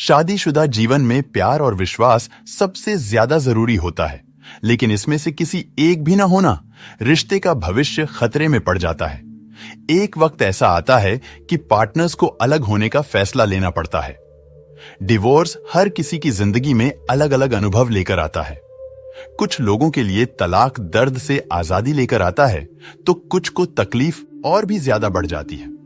शादीशुदा जीवन में प्यार और विश्वास सबसे ज्यादा जरूरी होता है, लेकिन इसमें से किसी एक भी ना होना रिश्ते का भविष्य खतरे में पड़ जाता है। एक वक्त ऐसा आता है कि पार्टनर्स को अलग होने का फैसला लेना पड़ता है। डिवोर्स हर किसी की जिंदगी में अलग अलग अनुभव लेकर आता है। कुछ लोगों के लिए तलाक दर्द से आजादी लेकर आता है, तो कुछ को तकलीफ और भी ज्यादा बढ़ जाती है।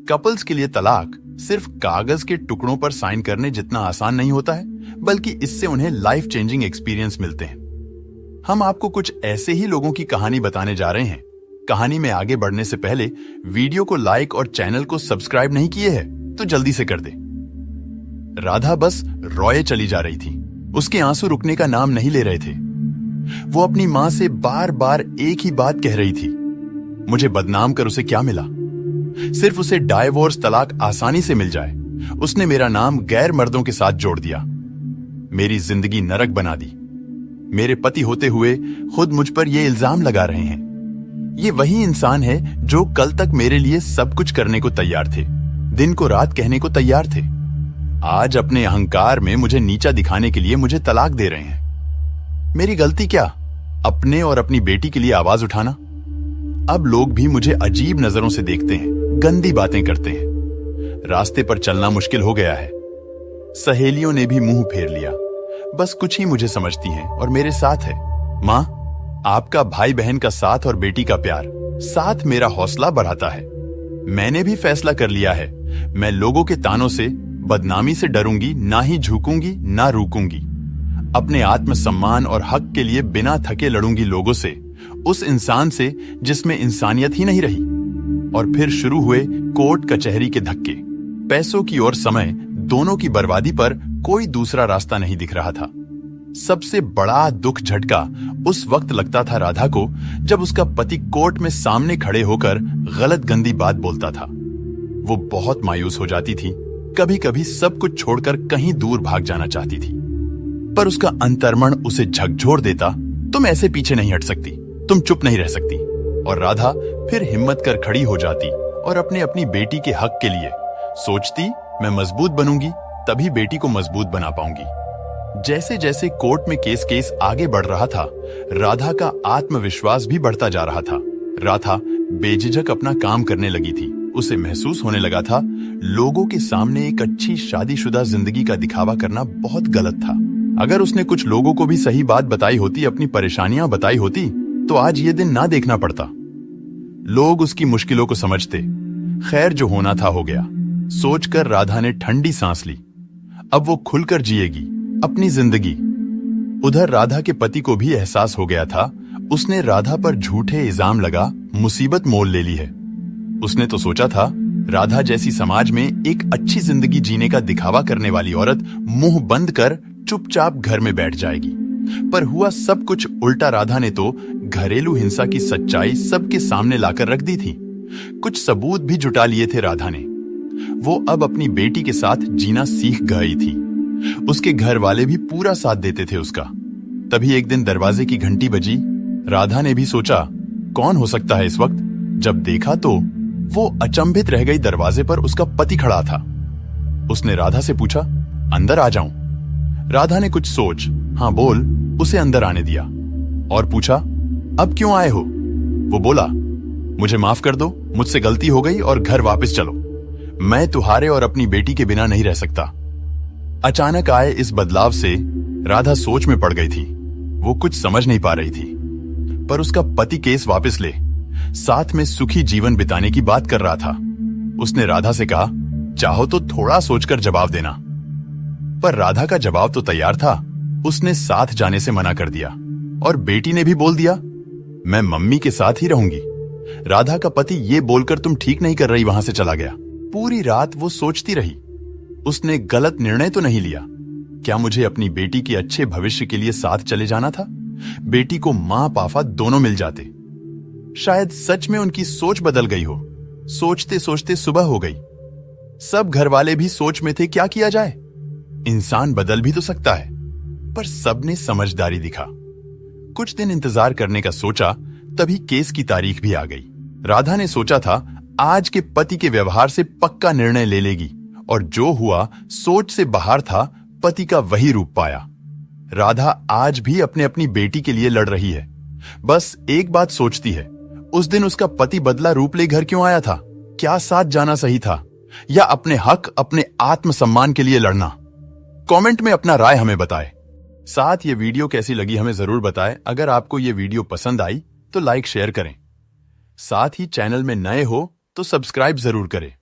कपल्स के लिए तलाक सिर्फ कागज के टुकड़ों पर साइन करने जितना आसान नहीं होता है, बल्कि इससे उन्हें लाइफ चेंजिंग एक्सपीरियंस मिलते हैं। हम आपको कुछ ऐसे ही लोगों की कहानी बताने जा रहे हैं। कहानी में आगे बढ़ने से पहले वीडियो को लाइक और चैनल को सब्सक्राइब नहीं किए हैं तो जल्दी से कर दे। राधा बस रोए चली जा रही थी। उसके आंसू रुकने का नाम नहीं ले रहे थे। वो अपनी मां से बार बार एक ही बात कह रही थी, मुझे बदनाम कर उसे क्या मिला? सिर्फ उसे डाइवोर्स तलाक आसानी से मिल जाए। उसने मेरा नाम गैर मर्दों के साथ जोड़ दिया, मेरी जिंदगी नरक बना दी। मेरे पति होते हुए खुद मुझ पर ये इल्जाम लगा रहे हैं। ये वही इंसान है जो कल तक मेरे लिए सब कुछ करने को तैयार थे, दिन को रात कहने को तैयार थे। आज अपने अहंकार में मुझे नीचा दिखाने के लिए मुझे तलाक दे रहे हैं। मेरी गलती क्या? अपने और अपनी बेटी के लिए आवाज उठाना। अब लोग भी मुझे अजीब नजरों से देखते हैं, गंदी बातें करते हैं। रास्ते पर चलना मुश्किल हो गया है। सहेलियों ने भी मुंह फेर लिया। बस कुछ ही मुझे समझती हैं और मेरे साथ है। मां, आपका भाई बहन का साथ और बेटी का प्यार साथ मेरा हौसला बढ़ाता है। मैंने भी फैसला कर लिया है, मैं लोगों के तानों से, बदनामी से डरूंगी, ना ही झुकूंगी ना रुकूंगी। अपने आत्मसम्मान और हक के लिए बिना थके लड़ूंगी लोगों से, उस इंसान से जिसमें इंसानियत ही नहीं रही। और फिर शुरू हुए कोर्ट कचहरी के धक्के। पैसों की और समय दोनों की बर्बादी पर कोई दूसरा रास्ता नहीं दिख रहा था। सबसे बड़ा दुख झटका उस वक्त लगता था राधा को, जब उसका पति कोर्ट में सामने खड़े होकर गलत गंदी बात बोलता था। वो बहुत मायूस हो जाती थी। कभी कभी सब कुछ छोड़कर कहीं दूर भाग जाना चाहती थी, पर उसका अंतर्मन उसे झकझोर देता, तुम ऐसे पीछे नहीं हट सकती, तुम चुप नहीं रह सकती। और राधा फिर हिम्मत कर खड़ी हो जाती और अपनी बेटी के हक के लिए सोचती, मैं मजबूत बनूंगी तभी बेटी को मजबूत बना पाऊंगी। जैसे जैसे कोर्ट में केस आगे बढ़ रहा था, राधा का आत्मविश्वास भी बढ़ता जा रहा था। राधा बेझिझक अपना काम करने लगी थी। उसे महसूस होने लगा था, लोगों के सामने एक अच्छी शादीशुदा जिंदगी का दिखावा करना बहुत गलत था। अगर उसने कुछ लोगों को भी सही बात बताई होती, अपनी परेशानियां बताई होती, तो आज ये दिन ना देखना पड़ता। लोग उसकी मुश्किलों को समझते। खैर, जो होना था हो गया, सोचकर राधा ने ठंडी सांस ली। अब वो खुलकर जिएगी अपनी जिंदगी। उधर राधा के पति को भी एहसास हो गया था, उसने राधा पर झूठे इल्जाम लगा मुसीबत मोल ले ली है। उसने तो सोचा था राधा जैसी समाज में एक अच्छी जिंदगी जीने का दिखावा करने वाली औरत मुंह बंद कर चुपचाप घर में बैठ जाएगी, पर हुआ सब कुछ उल्टा। राधा ने तो घरेलू हिंसा की सच्चाई सबके सामने लाकर रख दी थी। कुछ सबूत भी जुटा लिए थे राधा ने। वो अब अपनी बेटी के साथ जीना सीख गई थी। उसके घर वाले भी पूरा साथ देते थे उसका। तभी एक दिन दरवाजे की घंटी बजी। राधा ने भी सोचा, कौन हो सकता है इस वक्त? जब देखा तो वो अचंभित रह गई। दरवाजे पर उसका पति खड़ा था। उसने राधा से पूछा, अंदर आ जाऊं? राधा ने कुछ सोच, हाँ बोल, उसे अंदर आने दिया और पूछा, अब क्यों आए हो? वो बोला, मुझे माफ कर दो, मुझसे गलती हो गई और घर वापस चलो। मैं तुम्हारे और अपनी बेटी के बिना नहीं रह सकता। अचानक आए इस बदलाव से राधा सोच में पड़ गई थी। वो कुछ समझ नहीं पा रही थी, पर उसका पति केस वापस ले, साथ में सुखी जीवन बिताने की बात कर रहा था। उसने राधा से कहा, चाहो तो थोड़ा सोचकर जवाब देना। पर राधा का जवाब तो तैयार था। उसने साथ जाने से मना कर दिया और बेटी ने भी बोल दिया, मैं मम्मी के साथ ही रहूंगी। राधा का पति ये बोलकर तुम ठीक नहीं कर रही वहां से चला गया। पूरी रात वो सोचती रही, उसने गलत निर्णय तो नहीं लिया? क्या मुझे अपनी बेटी के अच्छे भविष्य के लिए साथ चले जाना था? बेटी को मां पापा दोनों मिल जाते। शायद सच में उनकी सोच बदल गई हो। सोचते सोचते सुबह हो गई। सब घरवाले भी सोच में थे, क्या किया जाए? इंसान बदल भी तो सकता है। पर सबने समझदारी दिखा। कुछ दिन इंतजार करने का सोचा, तभी केस की तारीख भी आ गई। राधा ने सोचा था आज के पति के व्यवहार से पक्का निर्णय ले लेगी और जो हुआ सोच से बाहर था, पति का वही रूप पाया। राधा आज भी अपने अपनी बेटी के लिए लड़ रही है। बस एक बात सोचती है, उस दिन उसका पति बदला रूप ले घर क्यों आया था? क्या साथ जाना सही था, या अपने हक, अपने आत्मसम्मान के लिए लड़ना? कमेंट में अपना राय हमें बताएं। साथ ये वीडियो कैसी लगी हमें जरूर बताएं। अगर आपको ये वीडियो पसंद आई तो लाइक शेयर करें। साथ ही चैनल में नए हो तो सब्सक्राइब जरूर करें।